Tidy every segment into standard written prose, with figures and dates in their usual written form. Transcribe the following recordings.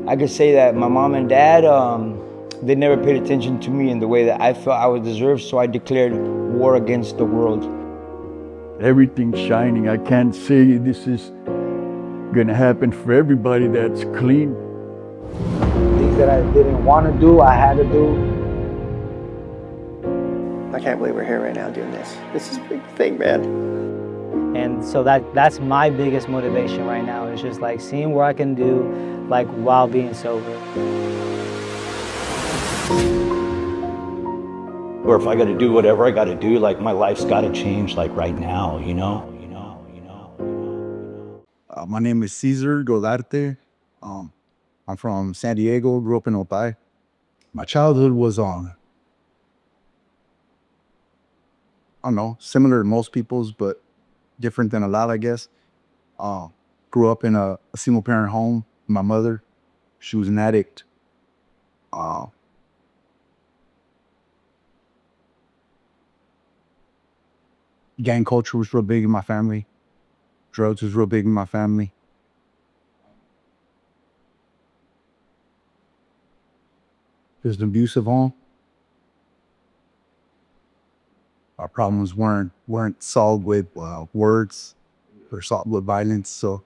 I could say that my mom and dad, they never paid attention to me in the way that I felt I would deserve, so I declared war against the world. Everything's shining. I can't say this is gonna happen for everybody that's clean. Things that I didn't want to do, I had to do. I can't believe we're here right now doing this. This is a big thing, man. And so that's my biggest motivation right now, is just like seeing what I can do like while being sober. Or if I got to do whatever I got to do, like my life's got to change like right now, you know? My name is Cesar Golarte. I'm from San Diego, grew up in Otay. My childhood was I don't know, similar to most people's, but different than a lot, I guess. Grew up in a single parent home. My mother, she was an addict. Gang culture was real big in my family. Drugs was real big in my family. It was an abusive home. Our problems weren't solved with words or solved with violence. So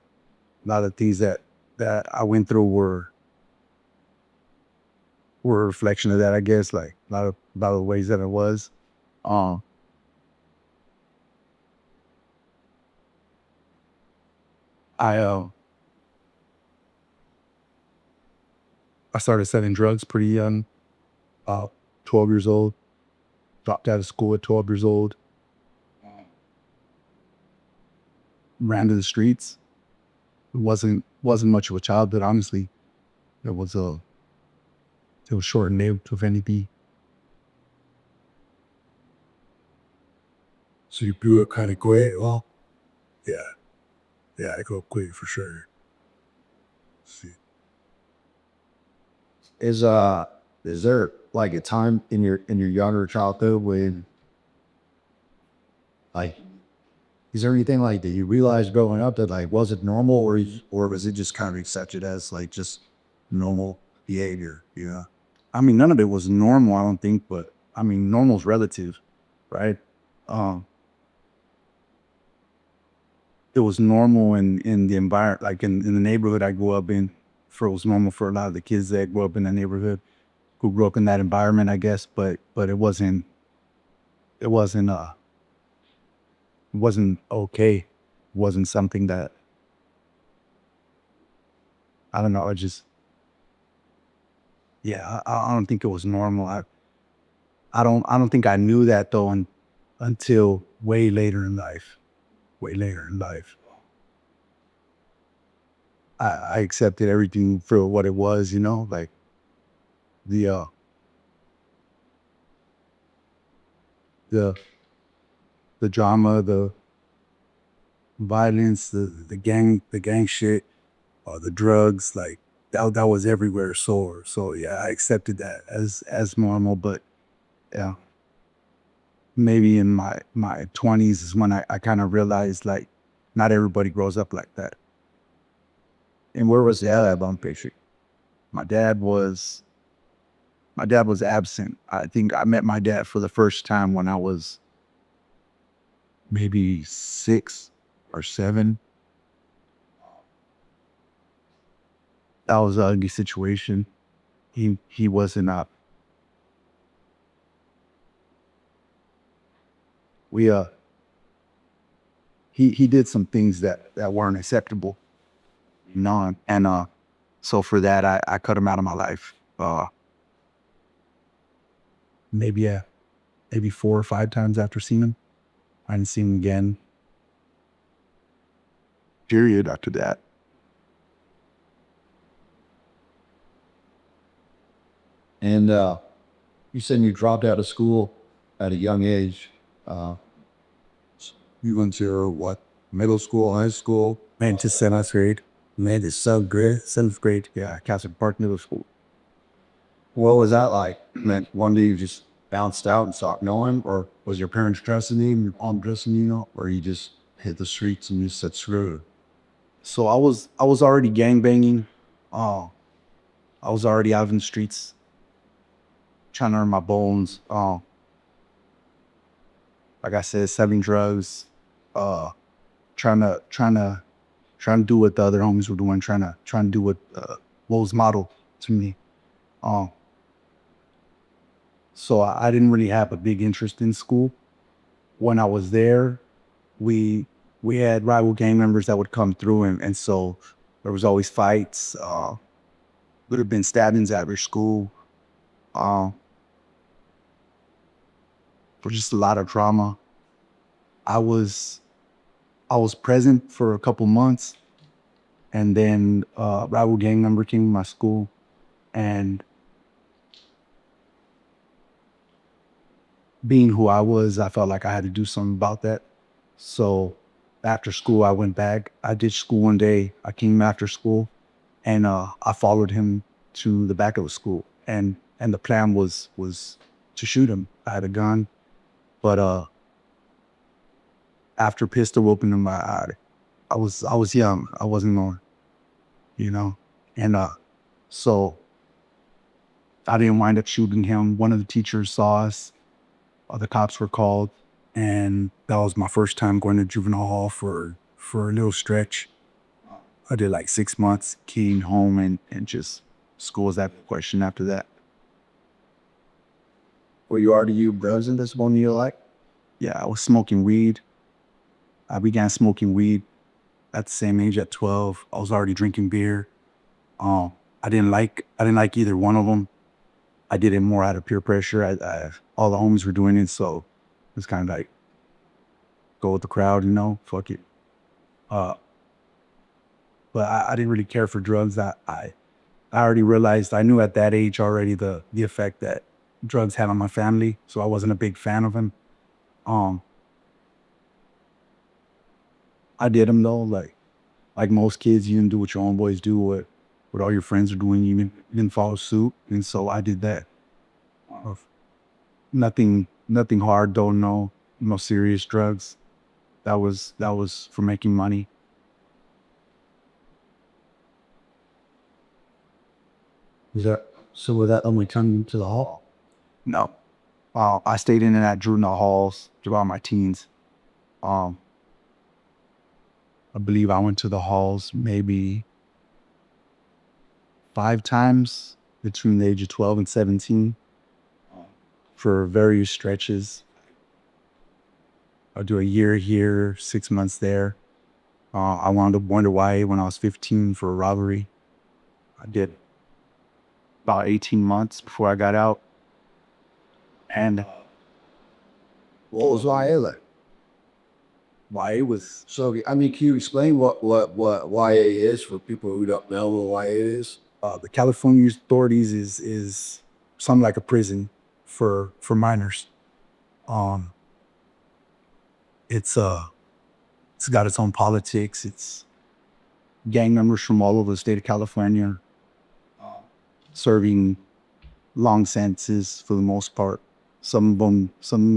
a lot of things that I went through were a reflection of that, I guess. Like a lot of the ways that I was. I started selling drugs pretty young, 12 years old. Dropped out of school at 12 years old. Ran to the streets. It wasn't much of a childhood, honestly. It was short-lived, if anything. So you grew up kind of quick? Well, yeah, I grew up quick for sure. See. Is there like a time in your younger childhood when, like, is there anything like that you realized growing up that like wasn't normal, or was it just kind of accepted as like just normal behavior? Yeah. I mean, none of it was normal, I don't think, but I mean, normal's relative, right? It was normal in the environment, like in the neighborhood I grew up in. It was normal for a lot of the kids that grew up in that neighborhood, who grew up in that environment, I guess. But it wasn't okay. It wasn't something that, I don't know. I don't think it was normal. I don't think I knew that though until way later in life. Way later in life. I accepted everything for what it was, you know, like the drama, the violence, the gang shit, the drugs, like that was everywhere. So yeah, I accepted that as normal. But yeah, maybe in my 20s is when I kind of realized like not everybody grows up like that. And where was that at Bump Picture? My dad was absent. I think I met my dad for the first time when I was maybe 6 or 7. That was an ugly situation. He wasn't up. He did some things that weren't acceptable. And so for that I cut him out of my life. Maybe 4 or 5 times after seeing him. I didn't see him again. Period after that. And you said you dropped out of school at a young age. You went to what? Middle school, high school? Man, to 7th grade. Man, to 7th grade. Yeah, Catholic Park Middle School. What was that like? Man, one day you just bounced out and stopped knowing, or was your parents dressing you, your mom dressing you, or you just hit the streets and you said screw it? So I was already gangbanging. I was already out in the streets trying to earn my bones. Like I said, selling drugs, uh, trying to do what the other homies were doing, trying to do what was modeled to me. Um, so I didn't really have a big interest in school. When I was there, we we had rival gang members that would come through, and so there was always fights. Would have been stabbings at our school. Um, for just a lot of drama. I was I was present for a couple months, and then a rival gang member came to my school, and being who I was, I felt like I had to do something about that. So after school, I went back. I did school one day. I came after school, and I followed him to the back of the school, and the plan was to shoot him. I had a gun, but after pistol whooping him, I was young. I wasn't more, you know, and so I didn't wind up shooting him. One of the teachers saw us. The cops were called, and that was my first time going to juvenile hall for a little stretch. I did like 6 months, came home, and just school was that question after that. Were you already you drugs in this one you like? Yeah, I was smoking weed. I began smoking weed at the same age at 12. I was already drinking beer. I didn't like either one of them. I did it more out of peer pressure. All the homies were doing it, so it was kind of like go with the crowd, fuck it. Uh, but I didn't really care for drugs. I already realized, I knew at that age already the effect that drugs had on my family, so I wasn't a big fan of them. Um, I did them though, like most kids, you didn't do what your own boys do, what all your friends are doing. You didn't follow suit, and so I did that. Uh, nothing hard though. No serious drugs. That was for making money. Was that so? Would that only turn you to the hall? No, I stayed in and at juvenile halls throughout my teens. Um, I believe I went to the halls maybe 5 times between the age of 12 and 17 for various stretches. I'll do a year here, 6 months there. I wound up going to YA when I was 15 for a robbery. I did about 18 months before I got out. And What was YA like? YA was, So, I mean, can you explain what YA is for people who don't know what YA is? the California authorities is something like a prison for minors. Um, it's it's got its own politics. It's gang members from all over the state of California serving long sentences for the most part. Some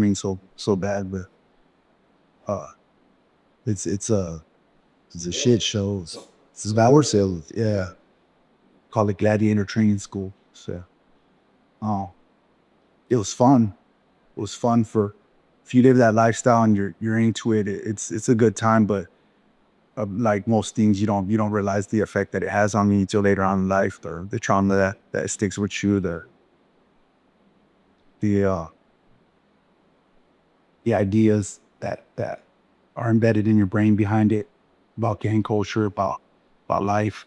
ain't so bad, but it's a shit show. it's about ourselves. Yeah, call it Gladiator Training School. So, it was fun. It was fun for if you live that lifestyle and you're into it. It's a good time, but like most things, you don't realize the effect that it has on me until later on in life, or the trauma that sticks with you, the ideas that are embedded in your brain behind it about gang culture, about life,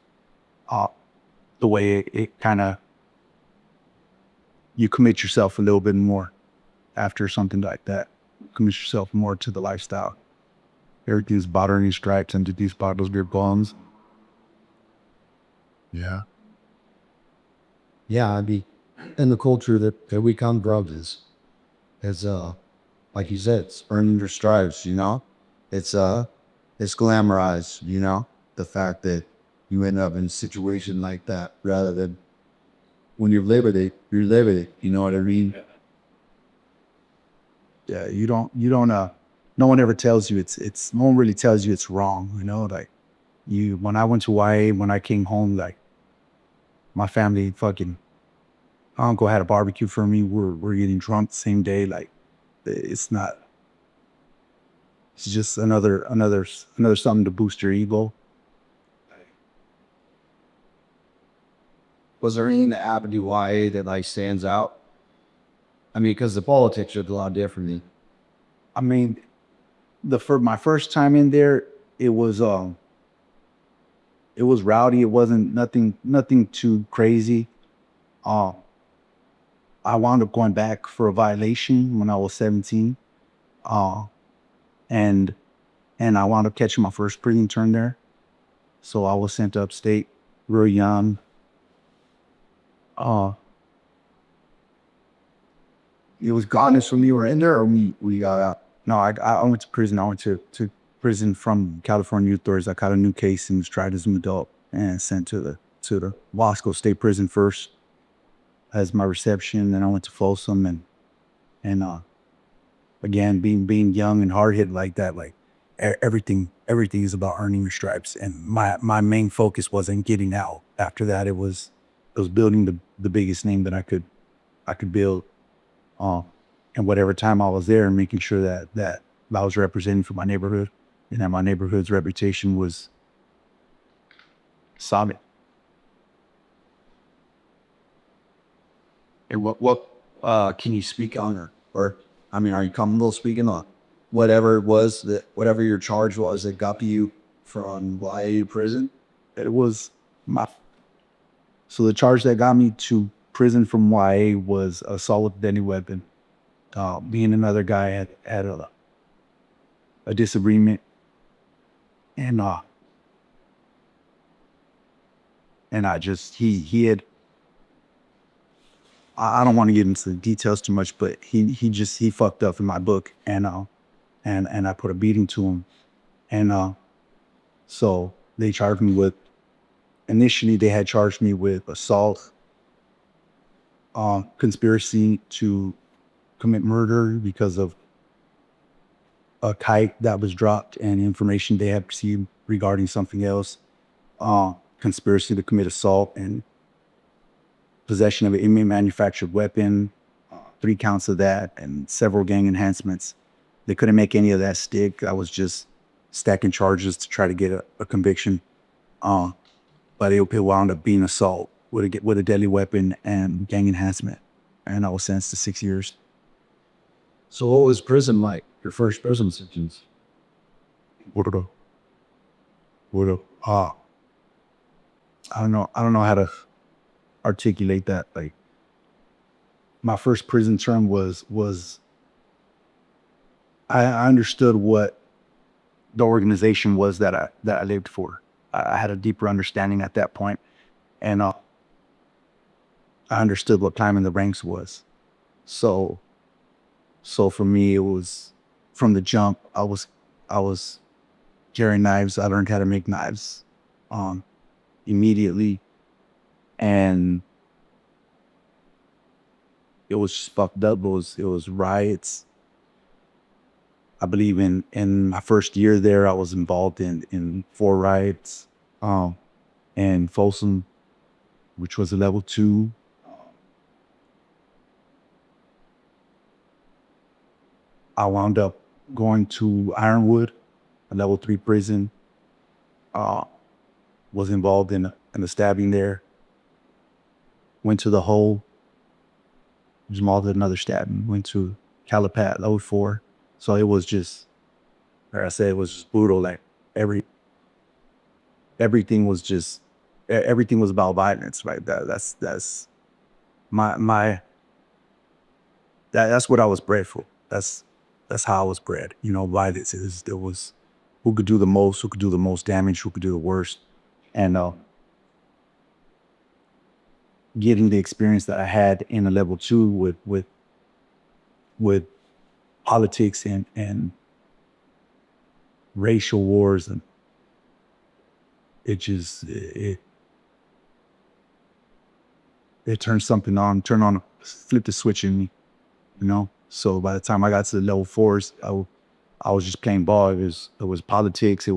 the way it kind of you commit yourself a little bit more after something like that. Commit yourself more to the lifestyle. Everything's bothering stripes into these bottles, beer bombs. Yeah. Yeah, I mean, and the culture that we come from is like you said, it's earning your stripes. It's glamorized. The fact that you end up in a situation like that, rather than when you're living it, you're living it. You know what I mean? Yeah, you don't no one ever tells you no one really tells you it's wrong, like when I went to YA, when I came home, like My family fucking, my uncle had a barbecue for me. We're getting drunk the same day. Like, it's not, it's just another something to boost your ego. Was there anything that happened to YA that like stands out? I mean, because the politics look a lot differently. I mean, my first time in there, it was rowdy. It wasn't nothing too crazy. I wound up going back for a violation when I was 17. And I wound up catching my first prison term there. So I was sent to upstate real young. It was honest when you were in there, or we got out. No, I went to prison. I went to prison from California Youth Authorities. I caught a new case and was tried as an adult and sent to the Wasco State Prison first as my reception. Then I went to Folsom and again being young and hard hit like that, like everything is about earning your stripes. And my main focus wasn't getting out. After that, it was building the biggest name that I could build. And whatever time I was there, and making sure that I was representing for my neighborhood, and that my neighborhood's reputation was solid. And what can you speak on, or I mean, are you comfortable speaking on whatever it was whatever your charge was that got you from YA to prison? It was so the charge that got me to prison from YA was assault with a deadly weapon. Me and another guy had a disagreement, and I just he had, I don't want to get into the details too much, but he fucked up in my book, and I put a beating to him, and so they charged me with, initially they had charged me with assault, conspiracy to commit murder because of a kite that was dropped and information they had received regarding something else, conspiracy to commit assault, and possession of an inmate manufactured weapon, 3 counts of that, and several gang enhancements. They couldn't make any of that stick. I was just stacking charges to try to get a conviction. But it wound up being assault with a deadly weapon and gang enhancement. And I was sentenced to 6 years. So what was prison like? Your first prison sentence? I don't know how to articulate that. Like, my first prison term was I understood what the organization was that I lived for. I had a deeper understanding at that point, and I understood what climbing the ranks was. So for me, it was from the jump. I was carrying knives. I learned how to make knives immediately, and it was just fucked up. It was riots. I believe in my first year there, I was involved in 4 riots, and Folsom, which was a level 2. I wound up going to Ironwood, a level 3 prison. Was involved in a stabbing there. Went to the Hole. Was involved in another stabbing. Went to Calipat, level 4. So it was just, like I said, it was just brutal. Like everything was about violence, right? That's that's what I was bred for. That's how I was bred. You know, violence there was who could do the most damage, who could do the worst, and getting the experience that I had in a level 2 with politics and racial wars, and it turned something on, flipped the switch in me, you know. So by the time I got to the level 4s, I was just playing ball. It was politics.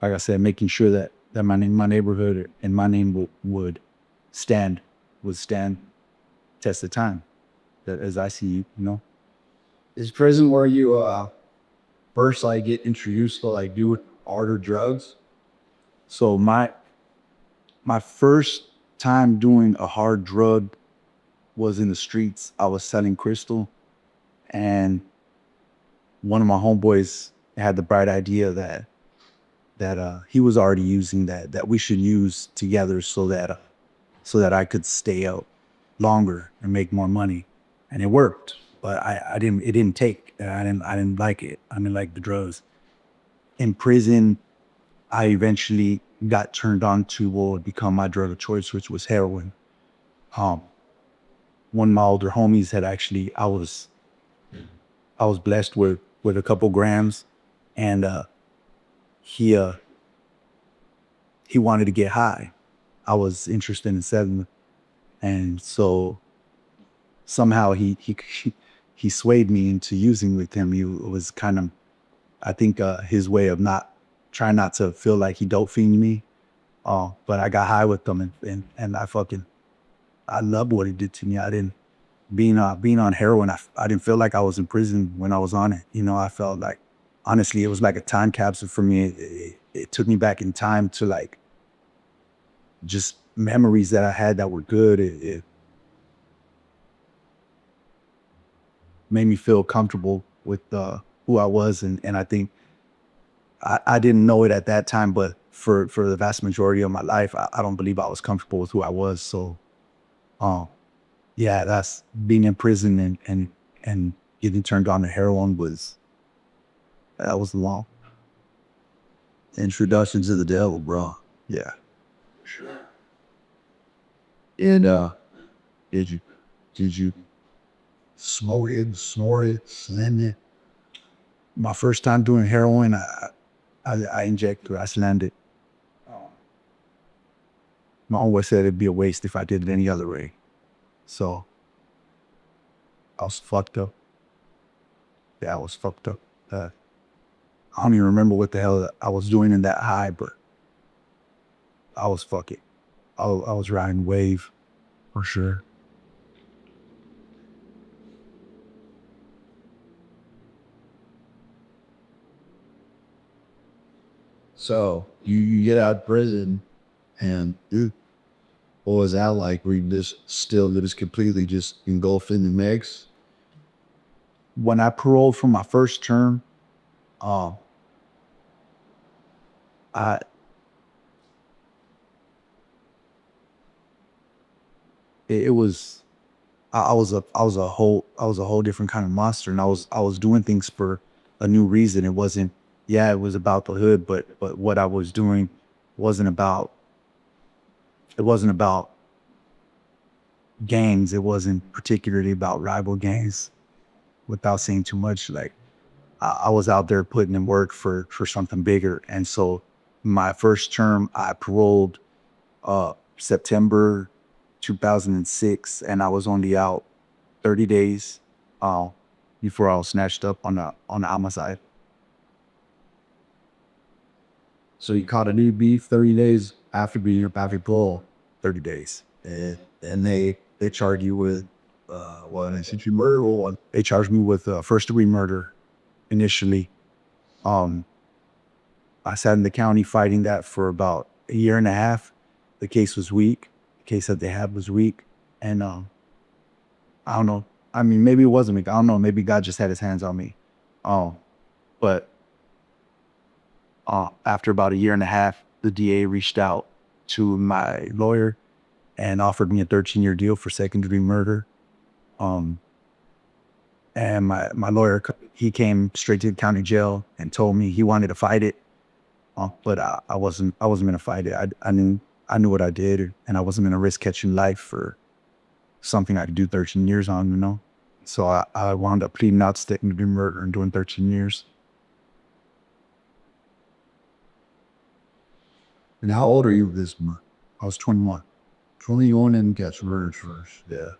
like I said, making sure that my name, my neighborhood, and my name would stand test of time. That as I see, you know. Is prison where you first like get introduced to like do harder drugs? So my first time doing a hard drug was in the streets. I was selling crystal, and one of my homeboys had the bright idea that he was already using that we should use together so that I could stay out longer and make more money, and it worked. But I didn't. It didn't take. I didn't like it. I didn't like the drugs. In prison, I eventually got turned on to what would become my drug of choice, which was heroin. One of my older homies had actually, I was blessed with a couple grams, and he wanted to get high. I was interested in selling, and so somehow he swayed me into using with him. It was kind of, I think, his way of trying not to feel like he dope fiended me. But I got high with him, and I loved what he did to me. I didn't being on heroin. I didn't feel like I was in prison when I was on it. You know, I felt like, honestly, it was like a time capsule for me. It took me back in time to like just memories that I had that were good. It made me feel comfortable with who I was, and I think I didn't know it at that time, but for the vast majority of my life, I don't believe I was comfortable with who I was. So, yeah, that's being in prison and getting turned on to heroin that was long. Introduction to the devil, bro. Yeah. And did you smoke it, snort it, slam it? My first time doing heroin, I injected, I slammed it. My always said it'd be a waste if I did it any other way. So I was fucked up. Yeah, I was fucked up. I don't even remember what the hell I was doing in that high, but I was fucking. I was riding wave for sure. So you get out of prison, and dude, what was that like? Were you just completely just engulfed in the mix? When I paroled from my first term, I it was I was a whole different kind of monster, and I was doing things for a new reason. It wasn't, yeah, it was about the hood, but what I was doing wasn't about gangs. It wasn't particularly about rival gangs. Without saying too much, like I was out there putting in work for something bigger. And so my first term, I paroled September 2006, and I was only out 30 days before I was snatched up on the homicide. So you caught a new beef 30 days after being up after parole, 30 days. and they charged you with what? They said you murder or what? They charged me with first degree murder initially. I sat in the county fighting that for about a year and a half. The case was weak. The case that they had was weak. And I don't know. I mean, maybe it wasn't weak. I don't know. Maybe God just had his hands on me. But after about a year and a half, the DA reached out to my lawyer and offered me a 13-year deal for second degree murder. And my lawyer, he came straight to the county jail and told me he wanted to fight it. But I wasn't gonna fight it. I knew what I did, and I wasn't gonna risk catching life for something I could do 13 years on, you know? So I wound up pleading out second degree murder and doing 13 years. And how old are you this month? I was 21. 21 and got murdered first. Yeah.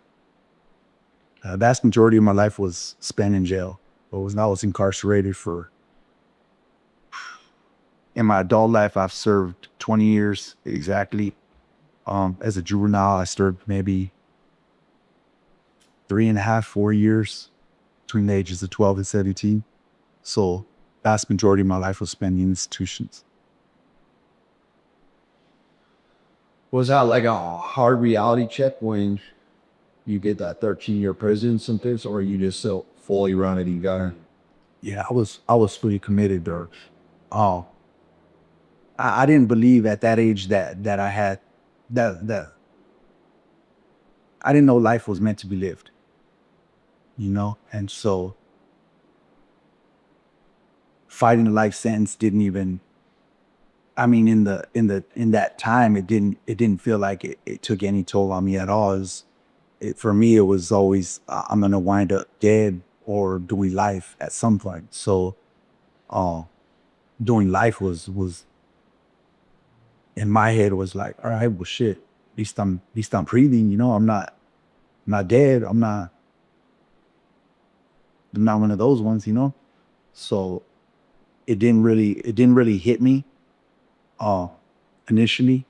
The vast majority of my life was spent in jail. I was incarcerated for In my adult life, I've served 20 years exactly. As a juvenile, I served maybe 3.5, 4 years between the ages of 12 and 17. So vast majority of my life was spent in institutions. Was that like a hard reality check when you get that 13-year prison sentence, or you just so fully run it and go? Yeah, I was fully committed there. Oh, I didn't believe at that age that I had that I didn't know life was meant to be lived, you know? And so fighting a life sentence didn't even, I mean, in that time, it didn't feel like it took any toll on me at all. For me, it was always, I'm going to wind up dead or doing life at some point. So, doing life was in my head was like, all right, well, shit, at least I'm breathing, you know, I'm not dead. I'm not one of those ones, you know? So it didn't really hit me, uh, initially.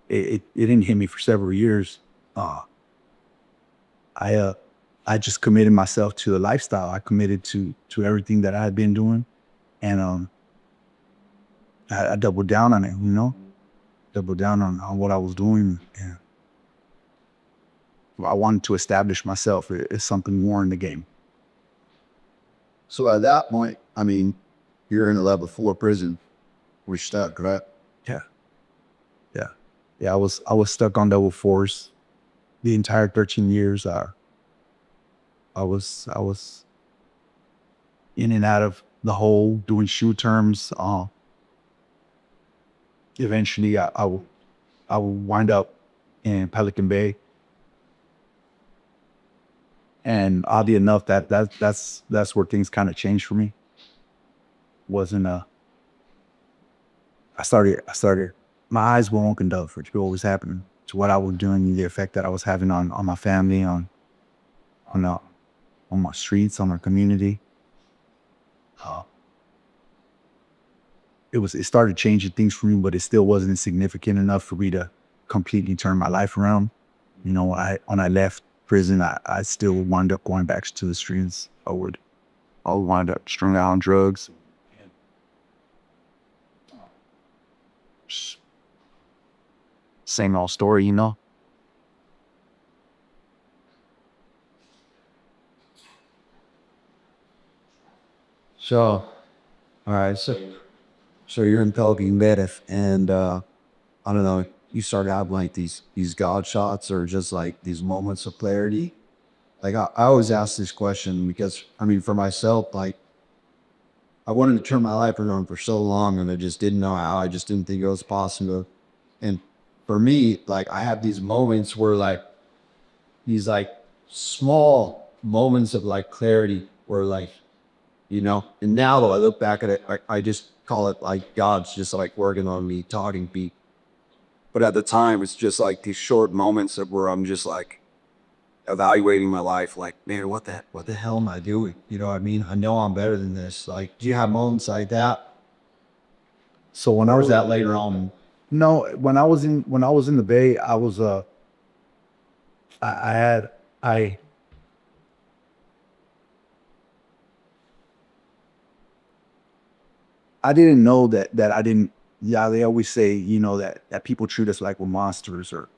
It didn't hit me for several years. Uh, I, uh, I just committed myself to the lifestyle. I committed to everything that I had been doing. And, I doubled down on it, you know, doubled down on what I was doing. And I wanted to establish myself as something more in the game. So at that point, I mean, you're in a level 4 prison. We're stuck, right? Yeah. Yeah. Yeah. I was stuck on level 4s the entire 13 years. I was in and out of the hole doing shoe terms. Eventually I will wind up in Pelican Bay. And oddly enough, that's where things kind of changed for me. Wasn't I started my eyes were opened up for what was happening, to what I was doing, the effect that I was having on my family, on the on my streets, on our community. Uh, it started changing things for me, but it still wasn't significant enough for me to completely turn my life around. You know, when I left prison, I still wound up going back to the streets. I would wind up strung out on drugs. Same old story, you know. So, all right. So you're in Pelican Bay, and I don't know. You start having like these God shots, or just like these moments of clarity. Like I always ask this question because I mean, for myself, like I wanted to turn my life around for so long, and I just didn't know how. I just didn't think it was possible. And for me, like I have these moments where like these like small moments of like clarity, where like, you know, and now though I look back at it, I just call it like God's just like working on me, talking beat. But at the time, it's just like these short moments of where I'm just like evaluating my life, like, man, what the hell am I doing? You know what I mean? I know I'm better than this. Like, do you have moments like that? So when I Or was was that later on? no, when I was in the Bay, I was I had I didn't know that I didn't. Yeah, they always say, you know, that people treat us like we're monsters or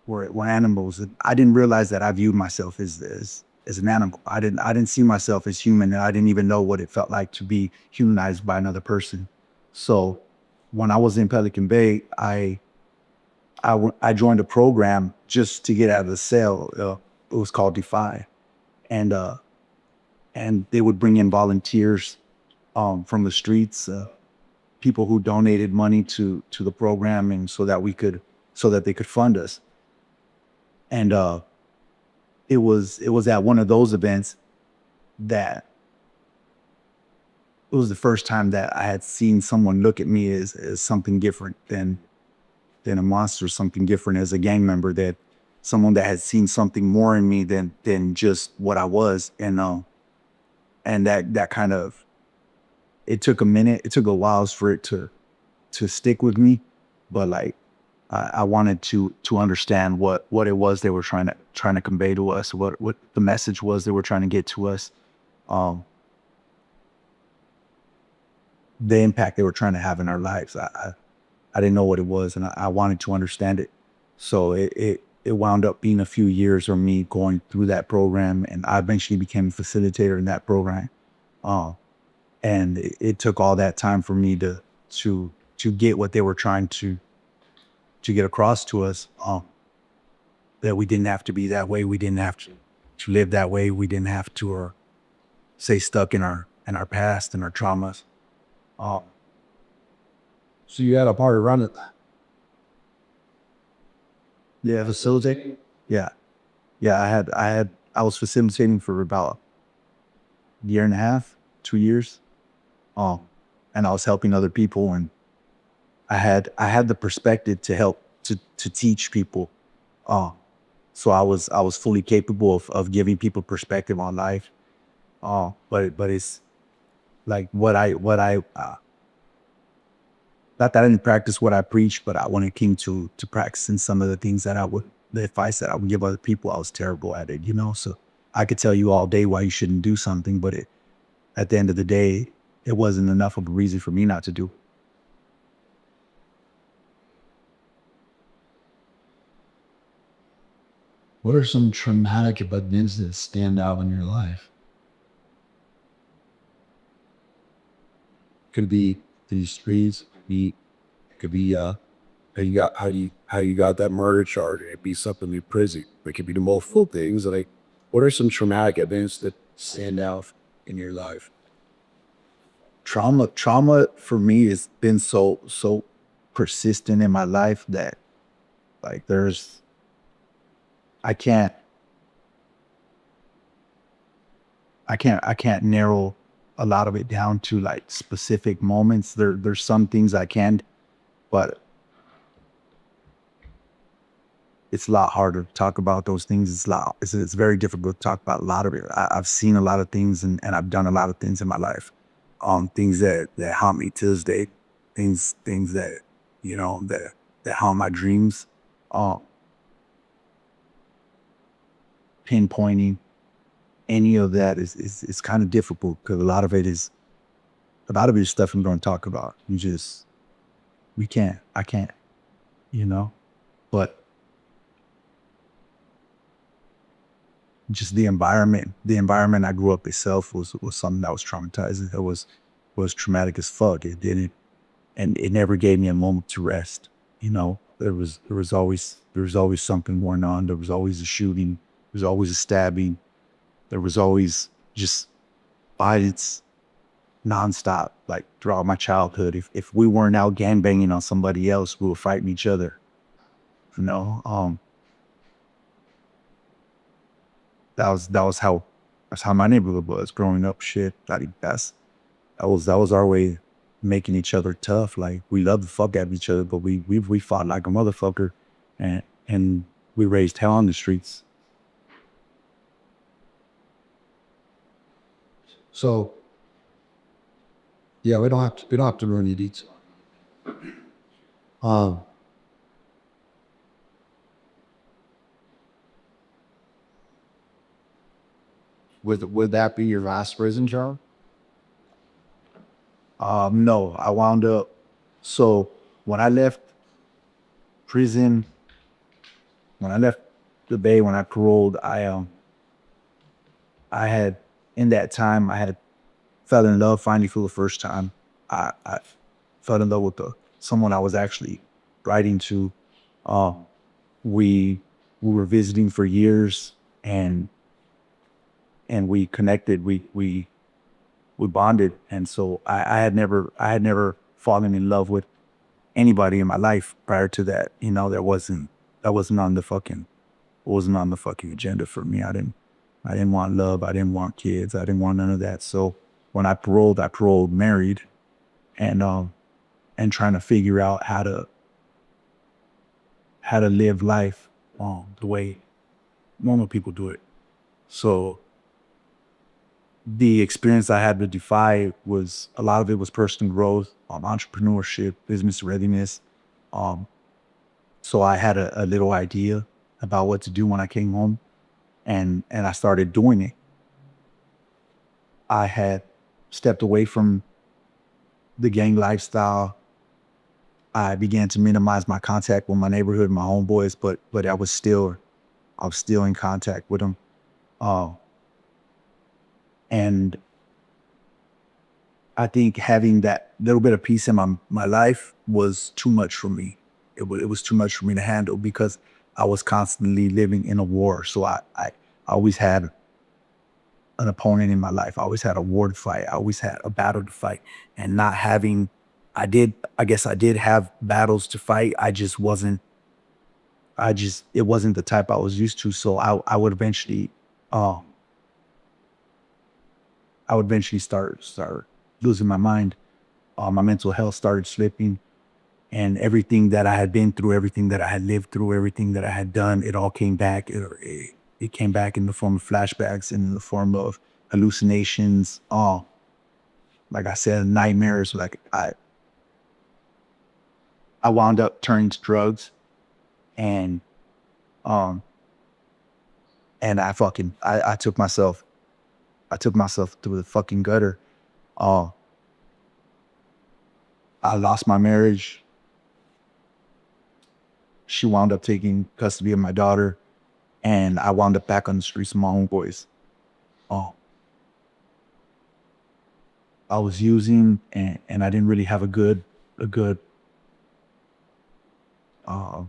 we're animals. And I didn't realize that I viewed myself as an animal. I didn't see myself as human, and I didn't even know what it felt like to be humanized by another person. So when I was in Pelican Bay, I joined a program just to get out of the cell. It was called Defy, and they would bring in volunteers, from the streets, people who donated money to the programming so that they could fund us. And it was at one of those events that it was the first time that I had seen someone look at me as something different than a monster, something different as a gang member, that someone that had seen something more in me than just what I was. And that kind of, it took a minute, it took a while for it to to stick with me, but like I wanted to understand what it was they were trying to convey to us, what the message was they were trying to get to us, um, the impact they were trying to have in our lives. I didn't know what it was, and I wanted to understand it. So it wound up being a few years of me going through that program, and I eventually became a facilitator in that program. Um, and it took all that time for me to get what they were trying to get across to us. That we didn't have to be that way. We didn't have to live that way. We didn't have to stay stuck in our past and our traumas. Um, So you had a part to run it. yeah, Facilitate? yeah, yeah. I was facilitating for about a year and a half, 2 years. And I was helping other people, and I had the perspective to help to teach people. Uh, so I was fully capable of giving people perspective on life. But it's like not that I didn't practice what I preached, but when it came to practicing some of the things the advice that I would give other people, I was terrible at it, you know? So I could tell you all day why you shouldn't do something, but at the end of the day, it wasn't enough of a reason for me not to do it. What are some traumatic events that stand out in your life? Could be these streets, could be how you got that murder charge. It be something in prison. It could be the multiple things. Like, what are some traumatic events that stand out in your life? Trauma for me has been so persistent in my life that like I can't I can't narrow a lot of it down to like specific moments. There's some things I can, but it's a lot harder to talk about those things. It's very difficult to talk about a lot of it. I've seen a lot of things, and I've done a lot of things in my life. Things that haunt me to this day, things that, that haunt my dreams. Um, Pinpointing any of that is kind of difficult, because a lot of it is stuff I'm going to talk about. I can't, you know, but just the environment I grew up itself was something that was traumatizing. It was traumatic as fuck. It didn't, and it never gave me a moment to rest. You know, there was always something going on. There was always a shooting. There was always a stabbing. There was always just violence nonstop, like throughout my childhood. If we weren't out gangbanging on somebody else, we were fighting each other. You know, that's how my neighborhood was growing up. Shit, I think that was our way of making each other tough. Like, we loved the fuck out of each other, but we fought like a motherfucker, and we raised hell on the streets. so. Yeah, we don't have to ruin any details. Um, would that be your last prison job? No, I wound up. So when I left prison, when I left the Bay, when I paroled, I had, in that time, I had fell in love finally for the first time. I fell in love with someone I was actually writing to. Um, we we were visiting for years, and we connected. We bonded, and so I had never fallen in love with anybody in my life prior to that. You know, that wasn't on the fucking agenda for me. I didn't want love. I didn't want kids. I didn't want none of that. So when I paroled married, and trying to figure out how to live life the way normal people do it. So the experience I had with Defy was a lot of it was personal growth, entrepreneurship, business readiness. Um, so I had a little idea about what to do when I came home, and I started doing it. I had stepped away from the gang lifestyle. I began to minimize my contact with my neighborhood, my homeboys, but I was still in contact with them. Uh, and I think having that little bit of peace in my life was too much for me. It was too much for me to handle because I was constantly living in a war. So I always had an opponent in my life. I always had a war to fight. I always had a battle to fight. And not having, I guess I did have battles to fight. It wasn't the type I was used to. So um, I would eventually start losing my mind. My mental health started slipping, and everything that I had been through, everything that I had lived through, everything that I had done, it all came back. It came back in the form of flashbacks and in the form of hallucinations. Like I said, nightmares. I wound up turning to drugs, and um, and I took myself to the fucking gutter. Uh, I lost my marriage. She wound up taking custody of my daughter, and I wound up back on the streets of my own boys. Oh, I was using, and I didn't really have a good uh,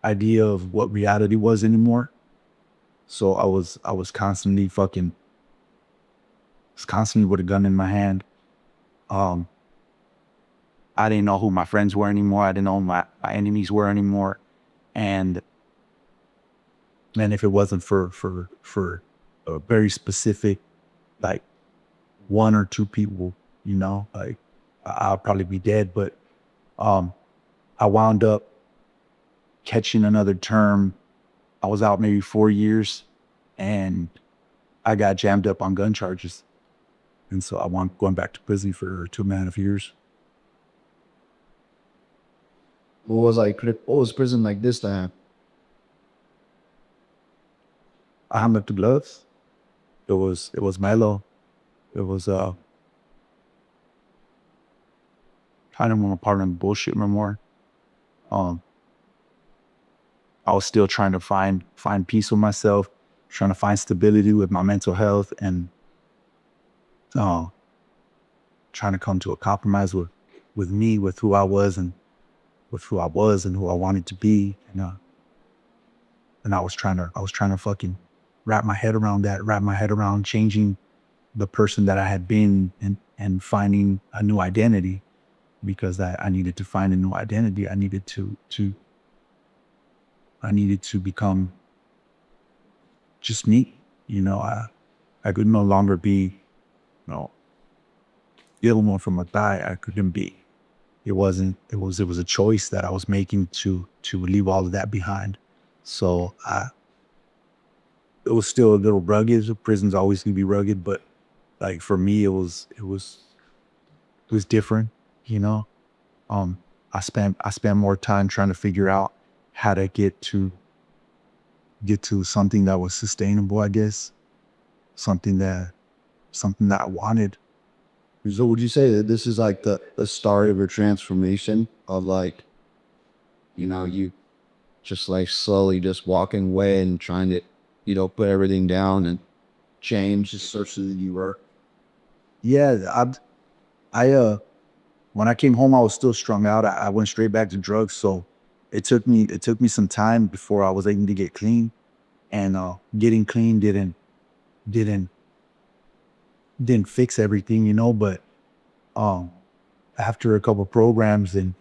idea of what reality was anymore. So I was constantly with a gun in my hand. Um, I didn't know who my friends were anymore. I didn't know who my enemies were anymore. And if it wasn't for a very specific, like, one or two people, like, I'll probably be dead. But um, I wound up catching another term. I was out maybe 4 years, and I got jammed up on gun charges. And so I wound up going back to prison for 2.5 years. What was prison like this time? I hung up the gloves. It was mellow. It was kind of more part of the bullshit no more. Um, I was still trying to find peace with myself, trying to find stability with my mental health, and uh, trying to come to a compromise with me, with who I was, and who I wanted to be. And I was trying to fucking wrap my head around that, wrap my head around changing the person that I had been, and finding a new identity, because I needed to find a new identity. I needed to become just me. I could no longer be, Gilmore from Otay. I couldn't be. It was a choice that I was making to leave all of that behind. So it was still a little rugged. Prison's always gonna be rugged, but like for me, it was different. You know, I spent more time trying to figure out how to get to something that was sustainable. I guess something that I wanted. So would you say that this is like the start of your transformation of like, you just like slowly just walking away and trying to, put everything down and change just such that you were? Yeah, when I came home, I was still strung out. I went straight back to drugs. So it took me some time before I was able to get clean, and getting clean didn't fix everything, but um, after a couple programs and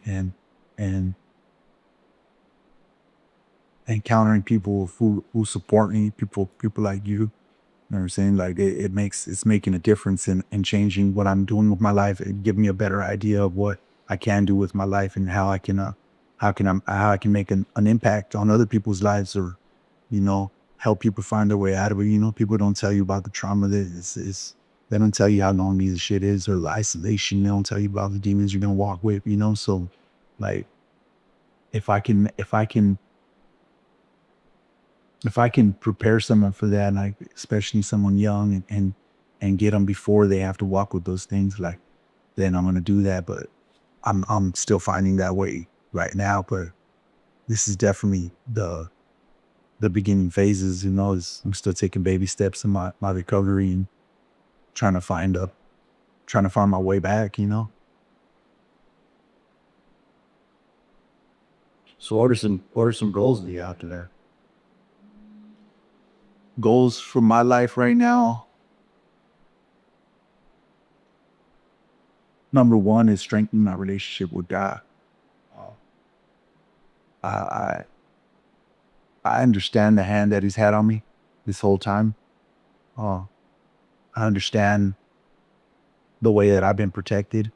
encountering people who support me, people like you, know what I'm saying? Like it's making a difference in changing what I'm doing with my life, and give me a better idea of what I can do with my life, and how I can make an impact on other people's lives, or, help people find their way out of it. You know, people don't tell you about the trauma that is they don't tell you how lonely the shit is, or the isolation. They don't tell you about the demons you're gonna walk with, you know. So like if I can prepare someone for that, like especially someone young, and get them before they have to walk with those things, like, then I'm gonna do that. But I'm still finding that way right now. But this is definitely the beginning phases, you know. I'm still taking baby steps in my recovery and trying to find my way back, you know. So what are some goals that you have there? Goals for my life right now. Number one is strengthening my relationship with God. I I I understand the hand that He's had on me this whole time. Uh, I understand the way that I've been protected,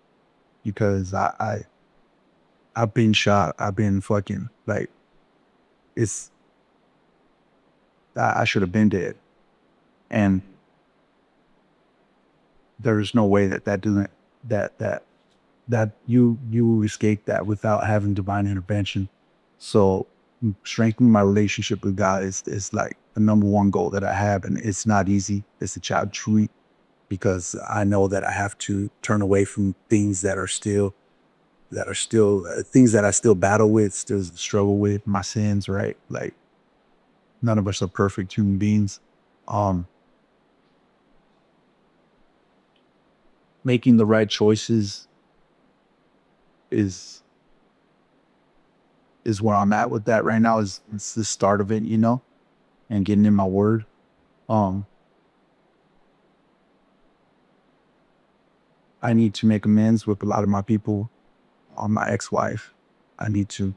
because I've been shot. I've been fucking, like, it's I should have been dead, and there's no way that doing that you escape that without having divine intervention. So strengthening my relationship with God is like the number one goal that I have, and it's not easy. It's a child treat, because I know that I have to turn away from things things that I still battle with, still struggle with, my sins, right? Like, none of us are perfect human beings. Um, Making the right choices is where I'm at with that right now. It's the start of it, you know, and getting in my word. Um, I need to make amends with a lot of my people, on my ex-wife. I need to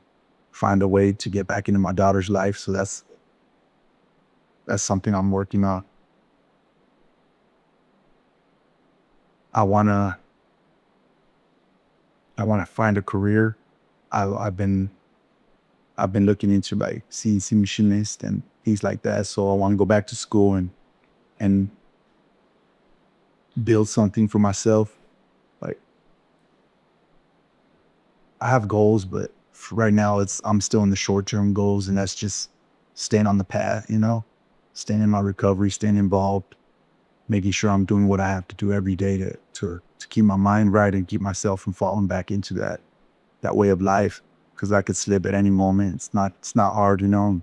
find a way to get back into my daughter's life. So that's something I'm working on. I wanna find a career. I've been looking into like CNC machinist and things like that. So I want to go back to school and build something for myself. Like, I have goals, but for right now I'm still in the short-term goals, and that's just staying on the path, you know, staying in my recovery, staying involved, making sure I'm doing what I have to do every day to keep my mind right and keep myself from falling back into that way of life, because I could slip at any moment. It's not hard, you know,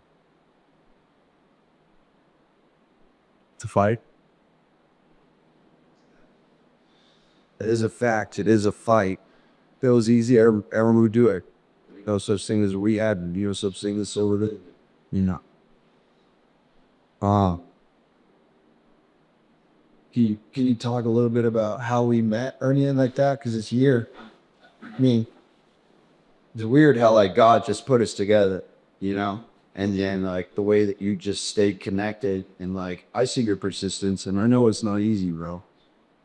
to fight. It is a fact. It is a fight. If it was easy, everyone would do it. No such thing as rehab. No such thing as sober. You know. Can you talk a little bit about how we met or anything like that? Because it's year. I mean, it's weird how like God just put us together, you know? And then like the way that you just stayed connected, and like I see your persistence, and I know it's not easy, bro.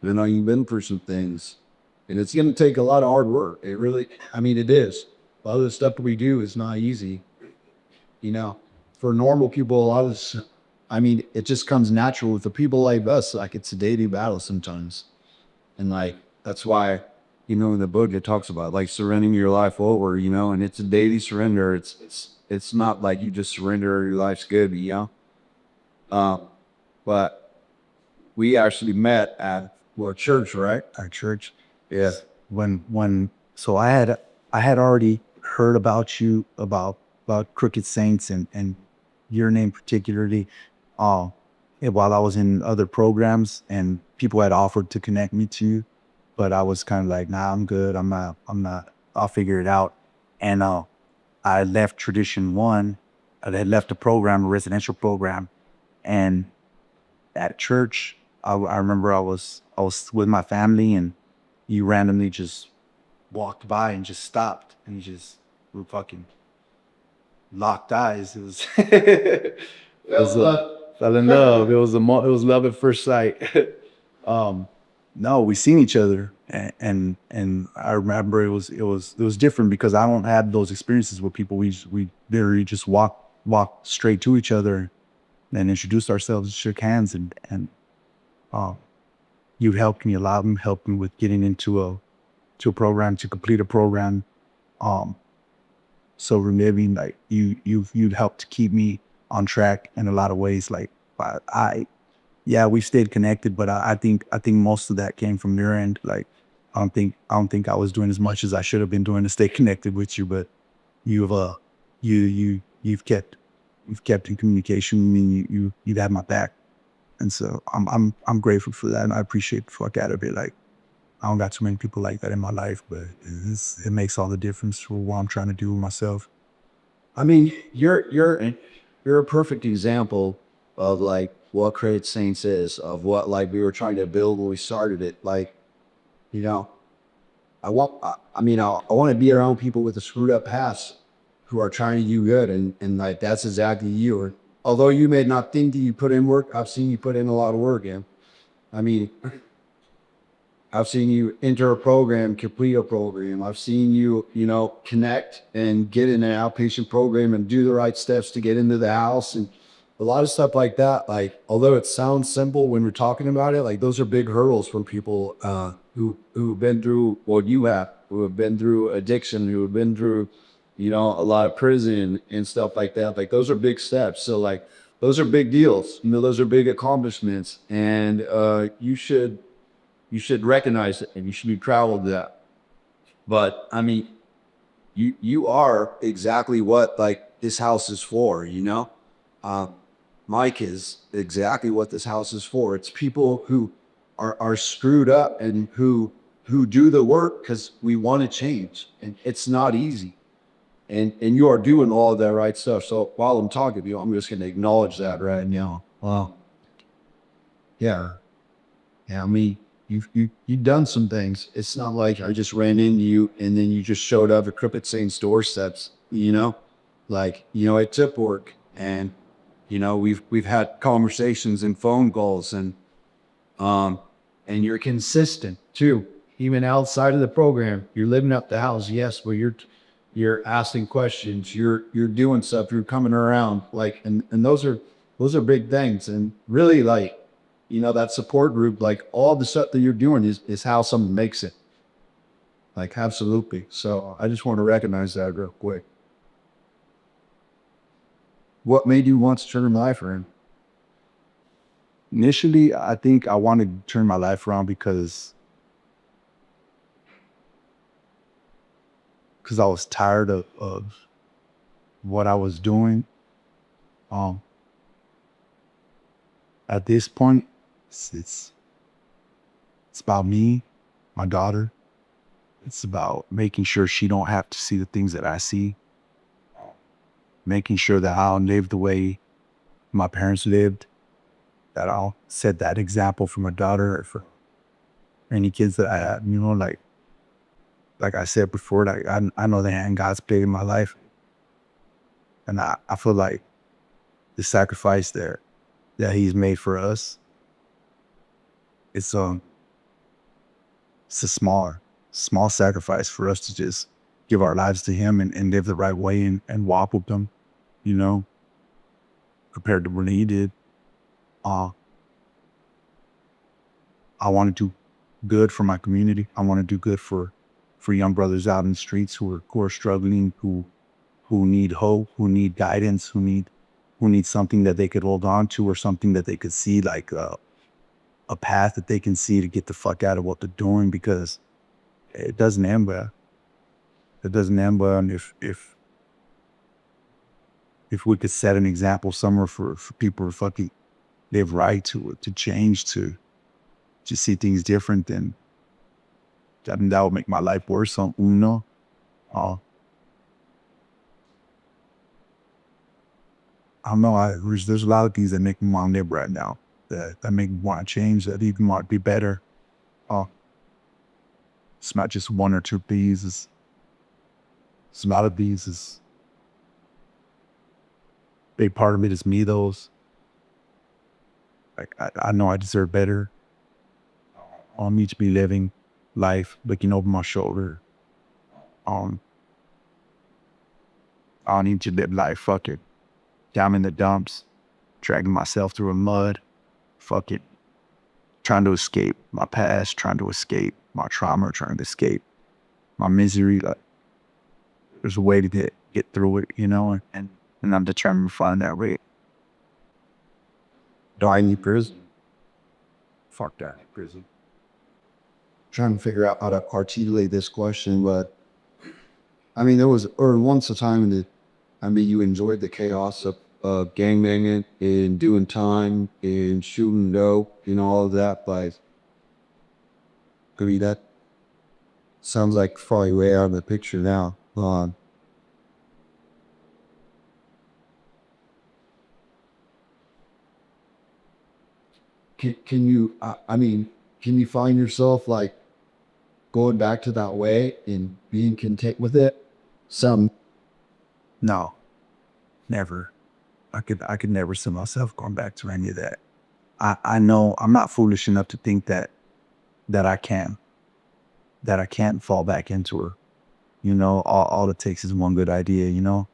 I know you've been through some things, and it's gonna take a lot of hard work. It really, I mean, it is. A lot of the stuff that we do is not easy, you know. For normal people, a lot of this, I mean, it just comes natural. With the people like us, like it's a daily battle sometimes, and like that's why, you know, in the book it talks about like surrendering your life over, you know, and it's a daily surrender. It's not like you just surrender, your life's good, you know. But we actually met at church, right? Our church. Yeah. So I had already heard about you, about Crooked Saints, and your name particularly, while I was in other programs, and people had offered to connect me to you, but I was kind of like, nah, I'm good. I'm not. I'll figure it out. And I left Tradition One. I had left a residential program, and at church, I remember I was with my family, and you randomly just walked by and just stopped, and we fucking locked eyes. It was fell in love. It was love at first sight. No, we seen each other, and I remember it was different, because I don't have those experiences with people. We literally just walk straight to each other, and introduced ourselves, shook hands, and you helped me a lot. Helped me with getting into a program, to complete a program. Um, so reliving, like you've helped to keep me on track in a lot of ways. Like yeah, we stayed connected, but I think most of that came from your end. Like I don't think I was doing as much as I should have been doing to stay connected with you, but you've you've kept in communication with me. You've had my back, and so I'm grateful for that, and I appreciate the fuck out of it. Like I don't got too many people like that in my life, but it makes all the difference for what I'm trying to do with myself. I mean, you're a perfect example of like what Create Saints is, of what like we were trying to build when we started it. Like, you know, I want to be around people with a screwed up past who are trying to do good, and like that's exactly you. Or although you may not think that you put in work, I've seen you put in a lot of work. And I mean, I've seen you enter a program, complete a program. I've seen you, connect and get in an outpatient program and do the right steps to get into the house and a lot of stuff like that. Like, although it sounds simple when we're talking about it, like those are big hurdles for people who've been through what you have, who have been through addiction, who have been through, a lot of prison and stuff like that. Like those are big steps. So like those are big deals. Those are big accomplishments, and you should recognize it and you should be proud of that. But I mean, you are exactly what like this house is for, Mike is exactly what this house is for. It's people who are screwed up and who do the work because we want to change. And it's not easy. And you are doing all of that right stuff. So while I'm talking to you, I'm just gonna acknowledge that right now. Wow. Yeah. Yeah, I mean, you've done some things. It's not like I just ran into you and then you just showed up at Crippet Saints doorsteps. Like it took work, and we've had conversations and phone calls, and you're consistent too. Even outside of the program, you're living up the house. Yes, but you're asking questions. You're doing stuff. You're coming around. Like, and those are big things. And really, like, that support group, like all the stuff that you're doing is how someone makes it. Like, absolutely. So I just want to recognize that real quick. What made you want to turn life around? Initially, I think I wanted to turn my life around because I was tired of what I was doing. At this point, it's about me, my daughter. It's about making sure she don't have to see the things that I see. Making sure that I'll live the way my parents lived. That I'll set that example for my daughter or for any kids that I have. Like I said before, like I know the hand God's played in my life, and I feel like the sacrifice that He's made for us, it's a small sacrifice for us to just give our lives to Him and live the right way and walk with Him, compared to what He did. I want to do good for my community. I want to do good for young brothers out in the streets who are struggling, who need hope, who need guidance, who need something that they could hold on to, or something that they could see, like a path that they can see to get the fuck out of what they're doing, because it doesn't end well. It doesn't end well. And if we could set an example somewhere for people to fucking live right, to change, to see things different, then that would make my life worse. I don't know. There's a lot of things that make me want to live right now, that make me want to change, that even want to be better. It's not just one or two things. It's a lot of these. Is big part of it is me. Those, like, I know I deserve better. I need to be living life looking over my shoulder. I need to live life, fuck it. I'm in the dumps, dragging myself through a mud, fucking trying to escape my past, trying to escape my trauma, trying to escape my misery. Like, there's a way to get through it, you know, and I'm determined to find that way. Do I need prison? Fuck that, prison. Trying to figure out how to articulate this question, but I mean, there was, or once a time that, I mean, you enjoyed the chaos of gangbanging and doing time and shooting dope and all of that, but I mean, that sounds like probably way out of the picture now. Can you, I mean, can you find yourself like going back to that way and being content with it? No, never. I could never see myself going back to any of that. I know I'm not foolish enough to think that I can't fall back into her. You know, all it takes is one good idea, you know,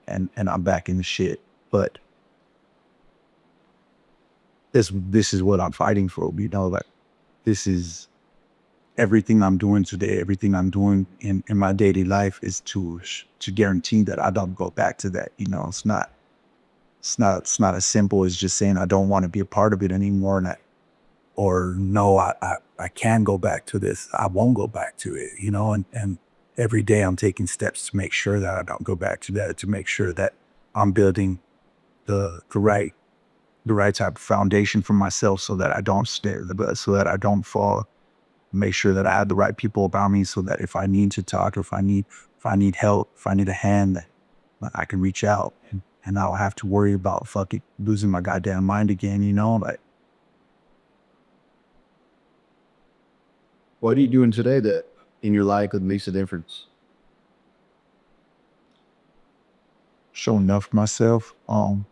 and I'm back in the shit. But this is what I'm fighting for, you know, like this is everything I'm doing today, everything I'm doing in my daily life is to guarantee that I don't go back to that. You know, it's not as simple as just saying I don't want to be a part of it anymore, or no, I can go back to this. I won't go back to it, you know, and every day I'm taking steps to make sure that I don't go back to that, to make sure that I'm building the right type of foundation for myself so that I don't so that I don't fall. Make sure that I have the right people about me so that if I need to talk, or if I need help, if I need a hand, that I can reach out and I don't have to worry about fucking losing my goddamn mind again, you know? Like, What are you doing today that in your life that makes a difference? showing enough for myself. I'm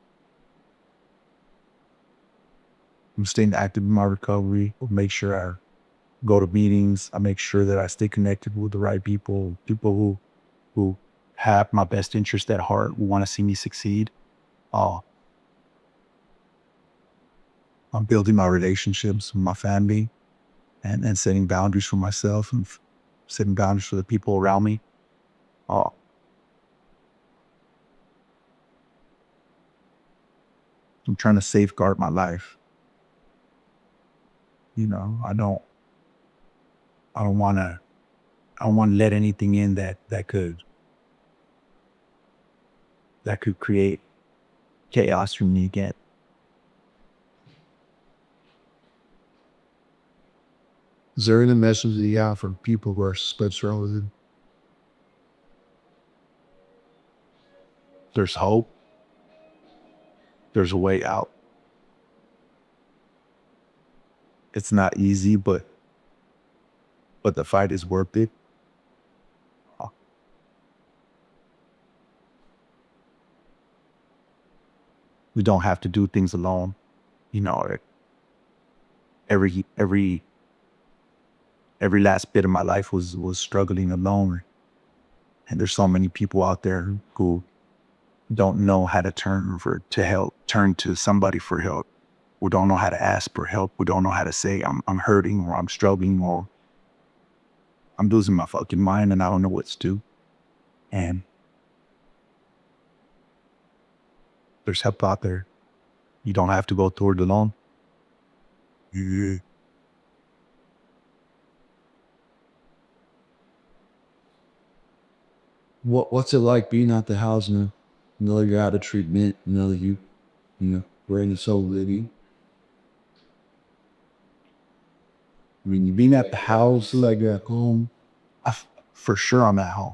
staying active in my recovery. Make sure I go to meetings. I make sure that I stay connected with the right people who have my best interest at heart, who want to see me succeed. I'm building my relationships with my family and setting boundaries for myself and setting boundaries for the people around me. I'm trying to safeguard my life. You know, I don't want to let anything in that could create chaos for me again. Is there any message that you have for people who are suspicious with it? There's hope. There's a way out. It's not easy, but the fight is worth it. We don't have to do things alone. You know, every last bit of my life was struggling alone. And there's so many people out there who don't know how to turn to somebody for help. We don't know how to ask for help. We don't know how to say I'm hurting, or I'm struggling, or I'm losing my fucking mind and I don't know what to do. And there's help out there. You don't have to go through it alone. Yeah. What's it like being at the house now? You know you're out of treatment, you know you know, we're in the soul living. I mean, you being at the house, like at home. For sure I'm at home.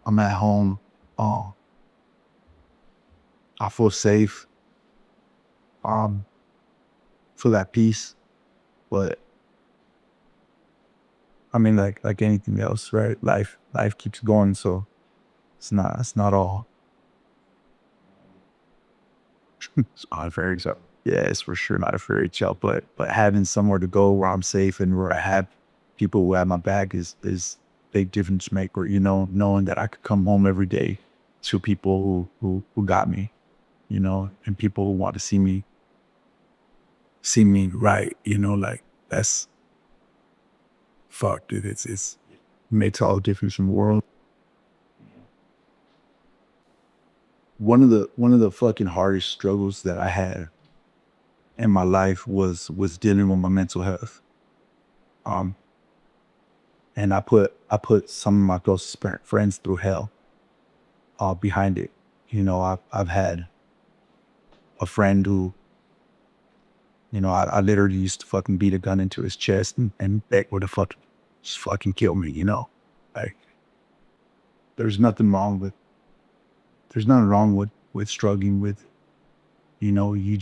I'm at home. I feel safe. Feel that peace. But I mean, like anything else, right? Life keeps going, so it's not all. It's not a fairy tale. Yeah, it's for sure not a fairy tale. But having somewhere to go where I'm safe and where I have people who have my back is big difference maker. You know, knowing that I could come home every day to people who got me. you know, and people want to see me right, you know, like that's fuck, dude. It's makes all the difference in the world. One of the fucking hardest struggles that I had in my life was dealing with my mental health. And I put some of my closest friends through hell behind it. You know, I've had a friend who, you know, I literally used to fucking beat a gun into his chest and beg where the fuck just fucking kill me, you know? Like there's nothing wrong with struggling with, you know, you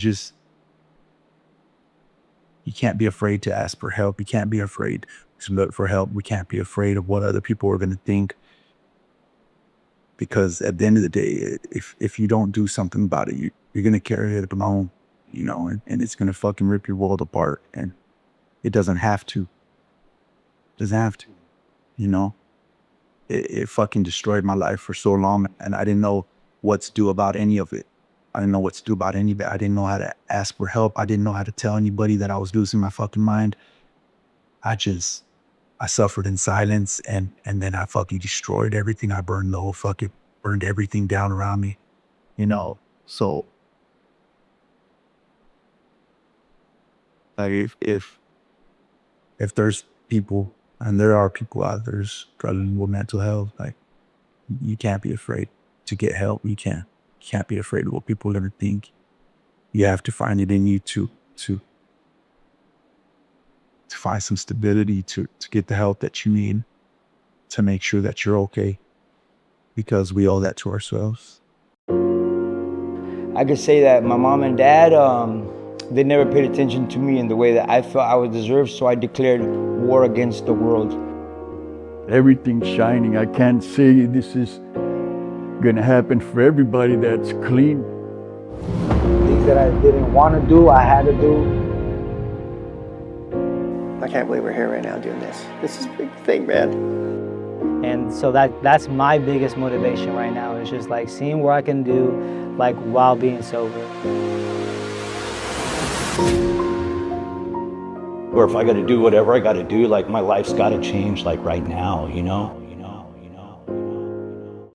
can't be afraid to ask for help. You can't be afraid to look for help. We can't be afraid of what other people are going to think. Because at the end of the day, if you don't do something about it, you're going to carry it alone, you know, and it's going to fucking rip your world apart. And it doesn't have to. It doesn't have to, you know. It fucking destroyed my life for so long, and I didn't know what to do about any of it. I didn't know what to do about any of it. I didn't know how to ask for help. I didn't know how to tell anybody that I was losing my fucking mind. I suffered in silence, and then I fucking destroyed everything. I burned burned everything down around me, you know. So like if there's people, and there are people out there struggling with mental health, like you can't be afraid to get help. You can't be afraid of what people are gonna think. You have to find it in you to find some stability to get the help that you need to make sure that you're okay, because we owe that to ourselves. I could say that my mom and dad, they never paid attention to me in the way that I felt I would deserve, so I declared war against the world. Everything's shining. I can't say this is gonna happen for everybody that's clean. Things that I didn't want to do, I had to do. I can't believe we're here right now doing this. This is a big thing, man. And so that's my biggest motivation right now, is just like seeing what I can do, like while being sober. Or if I got to do whatever I got to do, like my life's got to change like right now, you know?